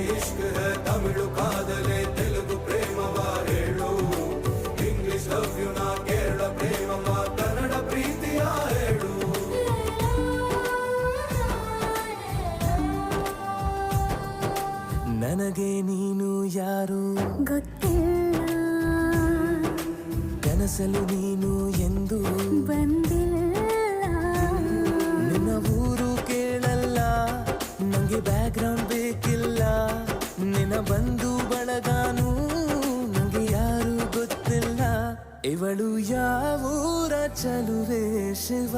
इश्क है तमिಳು ಕಾದಲೆ ತೆಲುಗು ಪ್ರೇಮವ ಹೇಳು ಇಂಗ್ಲಿಷ್ ಲವ್ ಯು ನಾ ಕೇರಳ ಪ್ರೇಮವ ಕನ್ನಡ ಪ್ರೀತಿಯ ಹೇಳು ನನಗೆ ನೀನು ಯಾರು ಗೊತ್ತಿಲ್ಲ ಕನಸಲು ನೀನು ಎಂದು ಬಂದಿಲ್ಲ ನಿನ್ನ ಊರು ಕೇಳಲ್ಲ ನಂಗೆ ಬ್ಯಾಕ್ಗ್ರೌಂಡ್ ಬೇಕಿಲ್ಲ ನಿನ್ನ ಬಂಧು ಬಳಗಾನು ನಂಗೆ ಯಾರು ಗೊತ್ತಿಲ್ಲ ಇವಳು ಯಾವೂರ ಚಲುವೆ ಶಿವ